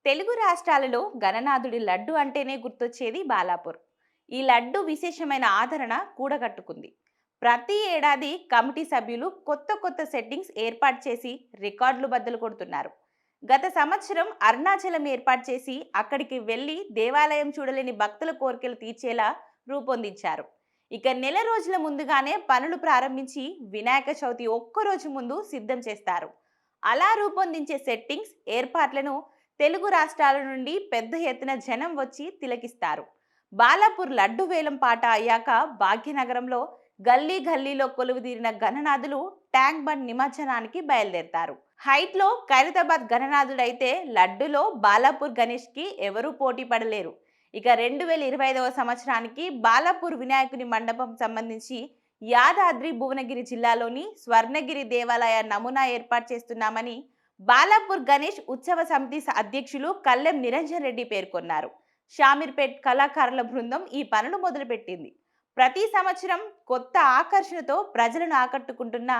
తెలుగు రాష్ట్రాలలో గణనాథుడి లడ్డు అంటేనే గుర్తొచ్చేది బాలాపూర్. ఈ లడ్డు విశేషమైన ఆదరణ కూడగట్టుకుంది. ప్రతి ఏడాది కమిటీ సభ్యులు కొత్త కొత్త సెట్టింగ్స్ ఏర్పాటు చేసి రికార్డులు బద్దలు కొడుతున్నారు. గత సంవత్సరం అరుణాచలం ఏర్పాటు చేసి అక్కడికి వెళ్లి దేవాలయం చూడలేని భక్తుల కోరికలు తీర్చేలా రూపొందించారు. ఇక నెల రోజుల ముందుగానే పనులు ప్రారంభించి వినాయక చవితి ఒక్కరోజు ముందు సిద్ధం చేస్తారు. అలా రూపొందించే సెట్టింగ్స్ ఏర్పాట్లను తెలుగు రాష్ట్రాల నుండి పెద్ద ఎత్తున జనం వచ్చి తిలకిస్తారు. బాలాపూర్ లడ్డు వేలం పాట అయ్యాక భాగ్యనగరంలో గల్లీ గల్లీలో కొలువుదీరిన గణనాథులు ట్యాంక్ బండ్ నిమజ్జనానికి బయలుదేరతారు. హైట్ లో ఖైరతాబాద్ గణనాథుడైతే లడ్డులో బాలాపూర్ గణేష్ కి ఎవరూ పోటీ పడలేరు. ఇక 2025వ సంవత్సరానికి బాలాపూర్ వినాయకుని మండపం సంబంధించి యాదాద్రి భువనగిరి జిల్లాలోని స్వర్ణగిరి దేవాలయ నమూనా ఏర్పాటు చేస్తున్నామని బాలాపూర్ గణేష్ ఉత్సవ సమితి అధ్యక్షులు కల్లెం నిరంజన్ రెడ్డి పేర్కొన్నారు. షామీర్పేట్ కళాకారుల బృందం ఈ పనులు మొదలుపెట్టింది. ప్రతి సంవత్సరం కొత్త ఆకర్షణతో ప్రజలను ఆకట్టుకుంటున్న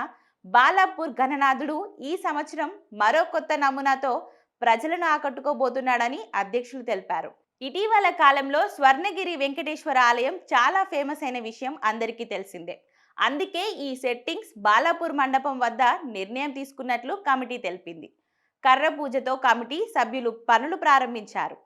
బాలాపూర్ గణనాథుడు ఈ సంవత్సరం మరో కొత్త నమూనాతో ప్రజలను ఆకట్టుకోబోతున్నాడని అధ్యక్షులు తెలిపారు. ఇటీవల కాలంలో స్వర్ణగిరి వెంకటేశ్వర ఆలయం చాలా ఫేమస్ అయిన విషయం అందరికీ తెలిసిందే. అందుకే ఈ సెట్టింగ్స్ బాలాపూర్ మండపం వద్ద నిర్ణయం తీసుకున్నట్లు కమిటీ తెలిపింది. కర్ర పూజతో కమిటీ సభ్యులు పనులు ప్రారంభించారు.